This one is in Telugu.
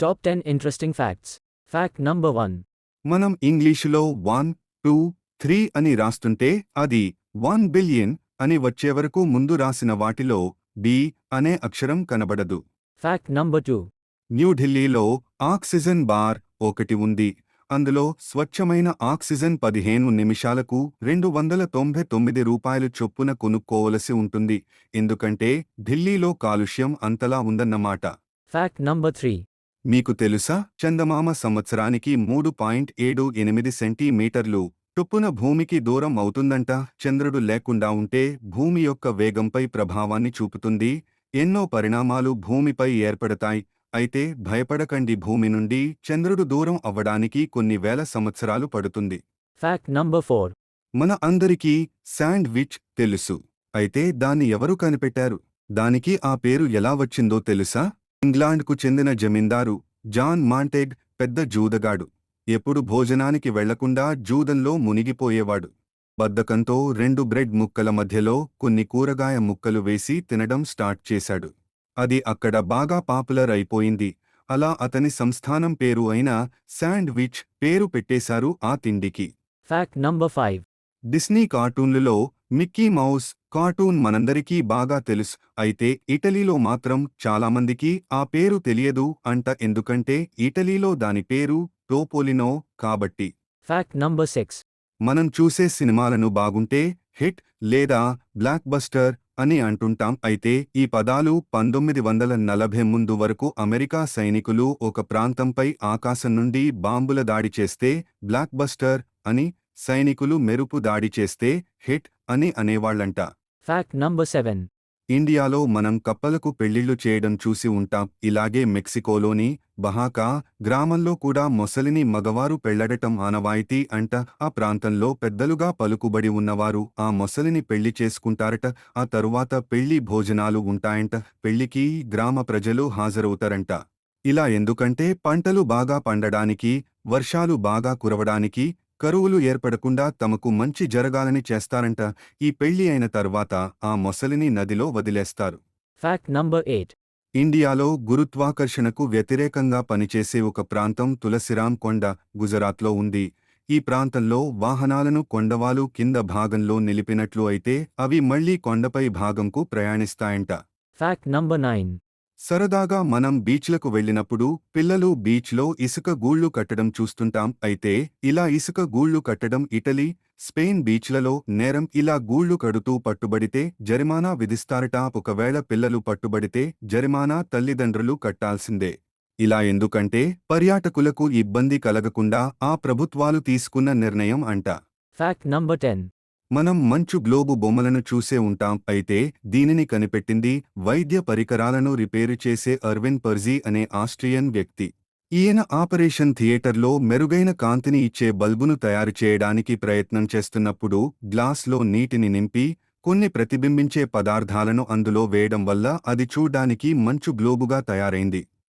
Top 10 interesting facts. Fact number 1. మనం ఇంగ్లీషులో 1, 2, 3 అని రాస్తుంటే అది 1 బిలియన్ అని వచ్చేవరకు ముందు రాసిన వాటిలో బి అనే అక్షరం కనబడదు. Fact number 2. న్యూఢిల్లీలో ఆక్సిజన్ బార్ ఒకటి ఉంది. అందులో స్వచ్ఛమైన ఆక్సిజన్ 15 నిమిషాలకు ₹299 చొప్పున కొనుక్కోవలసి ఉంటుంది. ఎందుకంటే ఢిల్లీలో కాలుష్యం అంతలా ఉందన్నమాట. Fact number 3. మీకు తెలుసా, చందమామ సంవత్సరానికి 3.78 సెంటీమీటర్లు చొప్పున భూమికి దూరం అవుతుందంట. చంద్రుడు లేకుండా ఉంటే భూమి యొక్క వేగంపై ప్రభావాన్ని చూపుతుంది. ఎన్నో పరిణామాలు భూమిపై ఏర్పడతాయి. అయితే భయపడకండి, భూమి నుండి చంద్రుడు దూరం అవ్వడానికి కొన్ని వేల సంవత్సరాలు పడుతుంది. Fact number 4. మన అందరికీ శాండ్విచ్ తెలుసు. అయితే దాన్ని ఎవరు కనిపెట్టారు? దానికి ఆ పేరు ఎలా వచ్చిందో తెలుసా? ఇంగ్లాండ్కు చెందిన జమీందారు జాన్ మాంటేగ్ పెద్ద జూదగాడు. ఎప్పుడు భోజనానికి వెళ్లకుండా జూదంలో మునిగిపోయేవాడు. బద్ధకంతో 2 బ్రెడ్ ముక్కల మధ్యలో కొన్ని కూరగాయ ముక్కలు వేసి తినడం స్టార్ట్ చేశాడు. అది అక్కడ బాగా పాపులర్ అయిపోయింది. అలా అతని సంస్థానం పేరు అయిన శాండ్విచ్ పేరు పెట్టేశారు ఆ తిండికి. Fact number 5. డిస్నీ కార్టూన్లలో మిక్కీ మౌస్ కార్టూన్ మనందరికీ బాగా తెలుసు. అయితే ఇటలీలో మాత్రం చాలామందికి ఆ పేరు తెలియదు అంట. ఎందుకంటే ఇటలీలో దాని పేరు టోపోలినో కాబట్టి. Fact number 6. మనం చూసే సినిమాలను బాగుంటే హిట్ లేదా బ్లాక్ బస్టర్ అని అంటుంటాం. అయితే ఈ పదాలు 1940 ముందు వరకు అమెరికా సైనికులు ఒక ప్రాంతంపై ఆకాశం నుండి బాంబుల దాడి చేస్తే బ్లాక్ బస్టర్ అని, సైనికులు మెరుపు దాడి చేస్తే హిట్ అని అనేవాళ్లంట. Fact number 7. ఇండియాలో మనం కప్పలకు పెళ్లిళ్లు చేయడం చూసి ఉంటాం. ఇలాగే మెక్సికోలోని బహాకా గ్రామంలో కూడా మొసలిని మగవారు పెళ్లడటం ఆనవాయితీ అంట. ఆ ప్రాంతంలో పెద్దలుగా పలుకుబడి ఉన్నవారు ఆ మొసలిని పెళ్లి చేసుకుంటారట. ఆ తరువాత పెళ్లి భోజనాలు ఉంటాయంట. పెళ్లికి గ్రామ ప్రజలు హాజరవుతారంట. ఇలా ఎందుకంటే పంటలు బాగా పండడానికి, వర్షాలు బాగా కురవడానికి, కరువులు ఏర్పడకుండా తమకు మంచి జరగాలని చేస్తారంట. ఈ పెళ్లి అయిన తర్వాత ఆ మొసలిని నదిలో వదిలేస్తారు. Fact number 8. ఇండియాలో గురుత్వాకర్షణకు వ్యతిరేకంగా పనిచేసే ఒక ప్రాంతం తులసిరామ్ కొండ గుజరాత్లో ఉంది. ఈ ప్రాంతంలో వాహనాలను కొండవాలు కింద భాగంలో నిలిపినట్లు అయితే అవి మళ్లీ కొండపై భాగంకు ప్రయాణిస్తాయంట. Fact number 9. సరదాగా మనం బీచ్లకు వెళ్ళినప్పుడు పిల్లలు బీచ్లో ఇసుక గూళ్లు కట్టడం చూస్తుంటాం. అయితే ఇలా ఇసుక గూళ్లు కట్టడం ఇటలీ, స్పెయిన్ బీచ్లలో నేరం. ఇలా గూళ్లు కడుతూ పట్టుబడితే జరిమానా విధిస్తారట. ఒకవేళ పిల్లలు పట్టుబడితే జరిమానా తల్లిదండ్రులు కట్టాల్సిందే. ఇలా ఎందుకంటే పర్యాటకులకు ఇబ్బంది కలగకుండా ఆ ప్రభుత్వాలు తీసుకున్న నిర్ణయం అంట. Fact number 10. మనం మంచు గ్లోబు బొమ్మలను చూసే ఉంటాం. అయితే దీనిని కనిపెట్టింది వైద్య పరికరాలను రిపేరు చేసే అర్విన్ పర్జీ అనే ఆస్ట్రియన్ వ్యక్తి. ఈయన ఆపరేషన్ థియేటర్లో మెరుగైన కాంతిని ఇచ్చే బల్బును తయారు చేయడానికి ప్రయత్నం చేస్తున్నప్పుడు గ్లాస్లో నీటిని నింపి కొన్ని ప్రతిబింబించే పదార్థాలను అందులో వేయడం వల్ల అది చూడ్డానికి మంచు గ్లోబుగా తయారైంది.